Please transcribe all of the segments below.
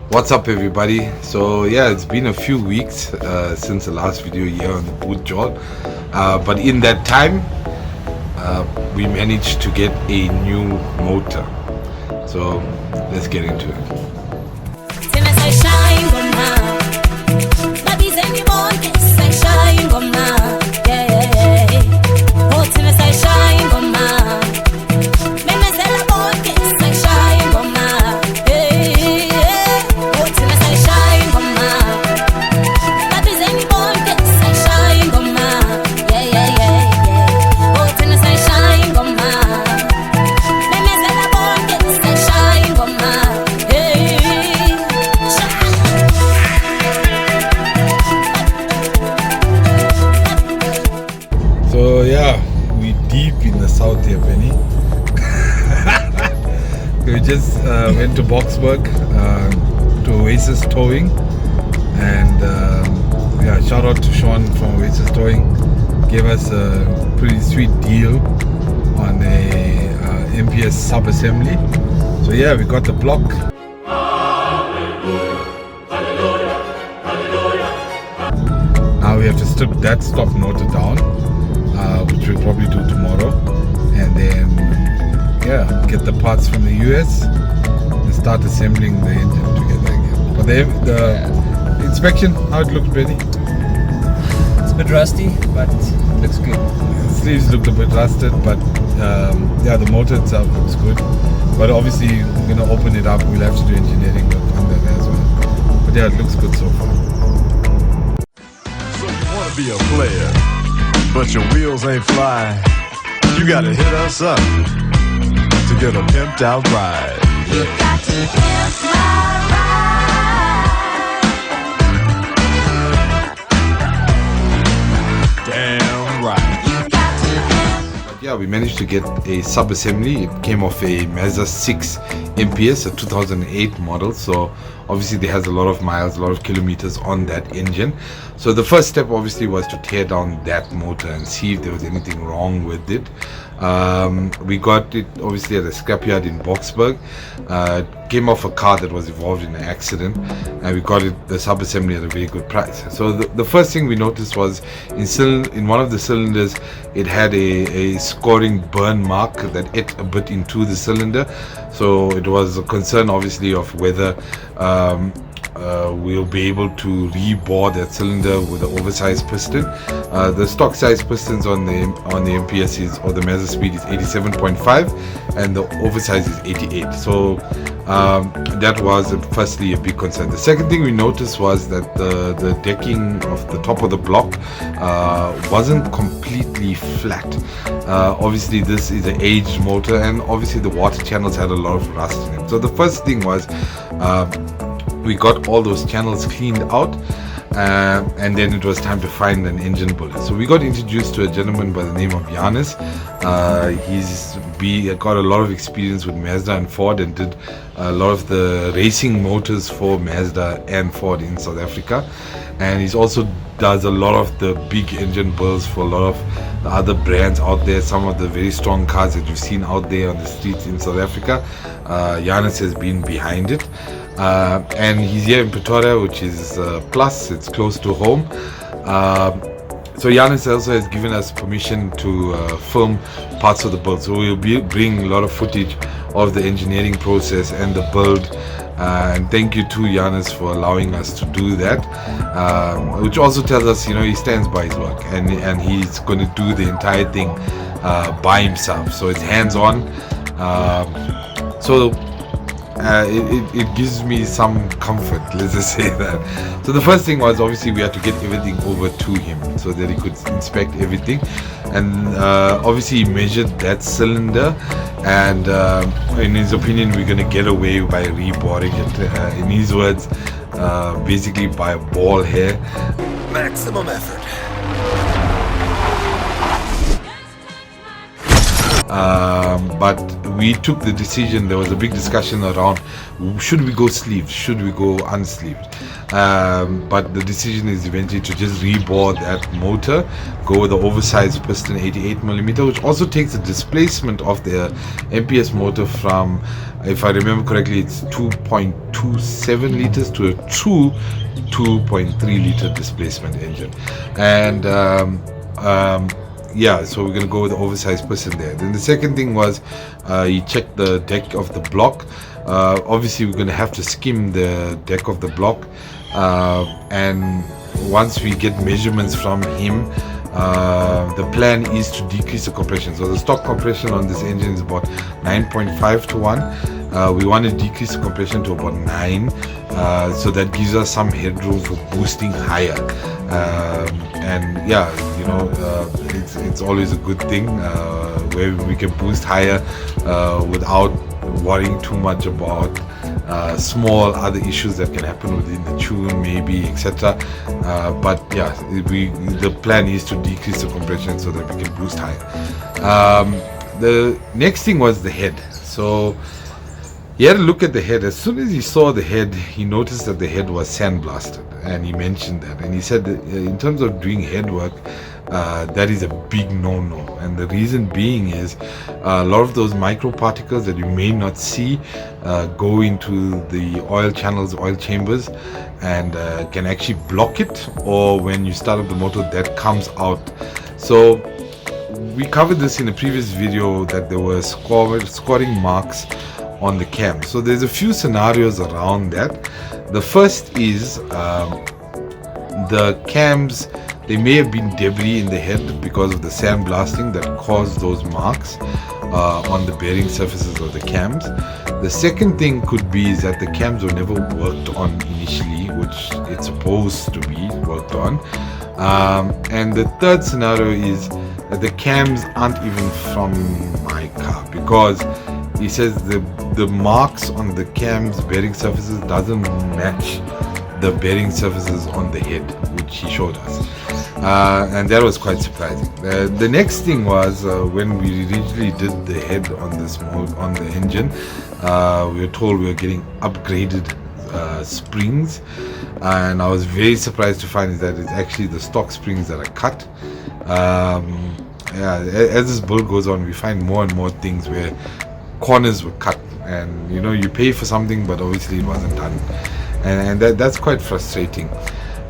What's up everybody? So yeah, it's been a few weeks since the last video here on the boot job, but in that time we managed to get a new motor, so let's get into it. So yeah, we deep in the south here, Benny. We just went to Boxburg to Oasis Towing, and yeah, shout out to Sean from Oasis Towing. Gave us a pretty sweet deal on a MPS sub assembly. So yeah, we got the block. Now we have to strip that stop motor down, which we'll probably do tomorrow, and then yeah, get the parts from the US and start assembling the engine together again. But the inspection, how it looks, Benny? It's a bit rusty, but it looks good. The sleeves look a bit rusted, but yeah, the motor itself looks good. But obviously we're gonna open it up. We'll have to do engineering work on that as well. But yeah, it looks good so far. So you wanna be a player, but your wheels ain't fly. You gotta hit us up to get a pimped out ride. You got to pimp my ride. Damn right. You got to pimp. But yeah, we managed to get a sub assembly. It came off a Mazda 6 MPS, a 2008 model. So obviously there has a lot of miles, a lot of kilometers on that engine. So the first step obviously was to tear down that motor and see if there was anything wrong with it. We got it obviously at a scrapyard in Boxburg. It came off a car that was involved in an accident, and we got it, the sub assembly, at a very good price. So the first thing we noticed was in one of the cylinders it had a scoring burn mark that ate a bit into the cylinder. So it was a concern obviously of whether we'll be able to rebore that cylinder with an oversized piston. The stock size pistons on the MPS is, or the Mazdaspeed, is 87.5, and the oversized is 88. So that was firstly a big concern. The second thing we noticed was that the decking of the top of the block wasn't completely flat. Obviously this is an aged motor, and obviously the water channels had a lot of rust in them. So the first thing was we got all those channels cleaned out, and then it was time to find an engine bullet. So we got introduced to a gentleman by the name of Yanis. He's got a lot of experience with Mazda and Ford, and did a lot of the racing motors for Mazda and Ford in South Africa, and he's also does a lot of the big engine builds for a lot of the other brands out there. Some of the very strong cars that you've seen out there on the streets in South Africa, Yanis has been behind it. And he's here in Pretoria, which is plus, it's close to home. So Yanis also has given us permission to film parts of the build. So we'll be bringing a lot of footage of the engineering process and the build. And thank you to Yanis for allowing us to do that, which also tells us, you know, he stands by his work, and he's going to do the entire thing by himself. So it's hands-on. It gives me some comfort, let's just say that. So the first thing was obviously we had to get everything over to him so that he could inspect everything, and obviously he measured that cylinder, and in his opinion we're going to get away by reboring it, in his words, basically by a ball hair. Maximum effort. But we took the decision. There was a big discussion around should we go sleeved, should we go unsleeved. But the decision is eventually to just rebore that motor, go with the oversized piston 88mm, which also takes the displacement of the MPS motor from, if I remember correctly, it's 2.27 liters to a true 2.3 liter displacement engine. And yeah, so we're going to go with the oversized piston there. Then the second thing was he checked the deck of the block. Obviously we're going to have to skim the deck of the block, and once we get measurements from him, the plan is to decrease the compression. So the stock compression on this engine is about 9.5 to 1. We want to decrease the compression to about 9, so that gives us some headroom for boosting higher. And yeah, you know, it's always a good thing where we can boost higher without worrying too much about small other issues that can happen within the tune, maybe, etc. But yeah, the plan is to decrease the compression so that we can boost higher. The next thing was the head. So he had a look at the head. As soon as he saw the head, he noticed that the head was sandblasted, and he mentioned that. And he said that in terms of doing head work, that is a big no-no. And the reason being is a lot of those microparticles that you may not see go into the oil channels, oil chambers, and can actually block it, or when you start up the motor, that comes out. So we covered this in a previous video, that there were scoring marks on the cam. So there's a few scenarios around that. The first is the cams, they may have been debris in the head because of the sandblasting that caused those marks on the bearing surfaces of the cams. The second thing could be is that the cams were never worked on initially, which it's supposed to be worked on. And the third scenario is that the cams aren't even from my car, because he says the marks on the cam's bearing surfaces doesn't match the bearing surfaces on the head, which he showed us. And that was quite surprising. The next thing was when we originally did the head on this on the engine, we were told we were getting upgraded springs, and I was very surprised to find that it's actually the stock springs that are cut. Yeah, as this build goes on, we find more and more things where corners were cut, and you know, you pay for something but obviously it wasn't done, and that's quite frustrating.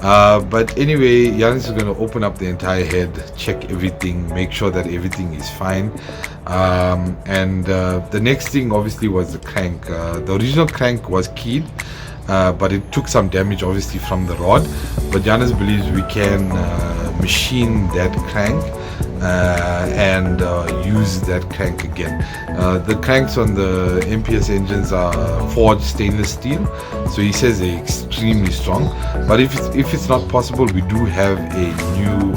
But anyway, Yanis is going to open up the entire head, check everything, make sure that everything is fine. And the next thing obviously was the crank. The original crank was keyed, but it took some damage obviously from the rod, but Yanis believes we can machine that crank and use that crank again. The cranks on the MPS engines are forged stainless steel, so he says they're extremely strong. But if it's not possible, we do have a new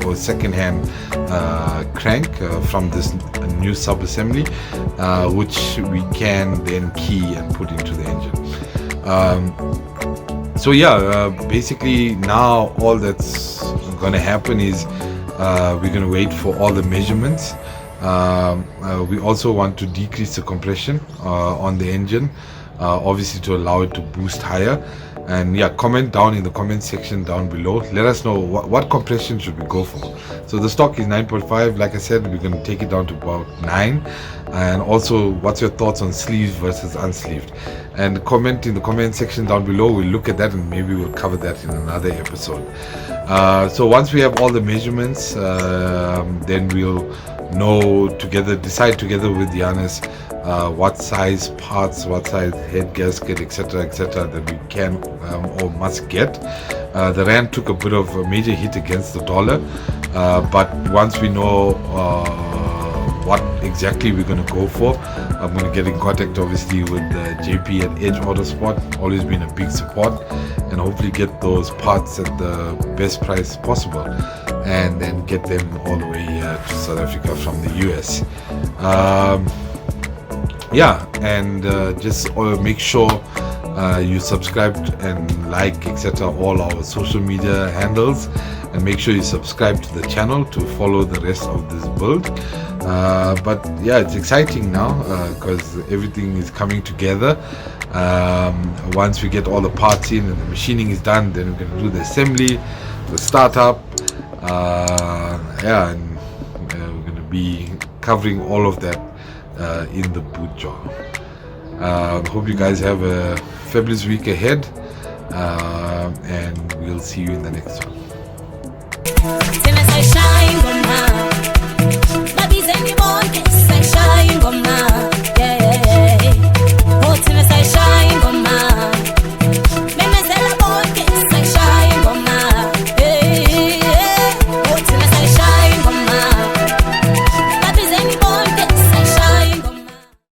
or second-hand crank from this new sub-assembly, which we can then key and put into the engine. So yeah, basically now all that's gonna happen is we're going to wait for all the measurements. We also want to decrease the compression on the engine, obviously to allow it to boost higher. And yeah, comment down in the comment section down below. Let us know what compression should we go for. So the stock is 9.5. Like I said, we're going to take it down to about 9. And also, what's your thoughts on sleeves versus unsleeved? And comment in the comment section down below. We'll look at that and maybe we'll cover that in another episode. So once we have all the measurements, then we'll decide together with Yanis what size parts, what size head gasket, etc., that we can or must get. The rand took a bit of a major hit against the dollar, but once we know what exactly we're going to go for, I'm going to get in contact obviously with JP at Edge Autosport. Always been a big support, and hopefully get those parts at the best price possible, and then get them all the way to South Africa from the US. Yeah, and just make sure you subscribed and like, etc., all our social media handles, and make sure you subscribe to the channel to follow the rest of this build. But yeah, it's exciting now because everything is coming together. Once we get all the parts in and the machining is done, then we're going to do the assembly, the startup, and we're going to be covering all of that in the boot job. Hope you guys have a fabulous week ahead, and we'll see you in the next one. Till I say shine.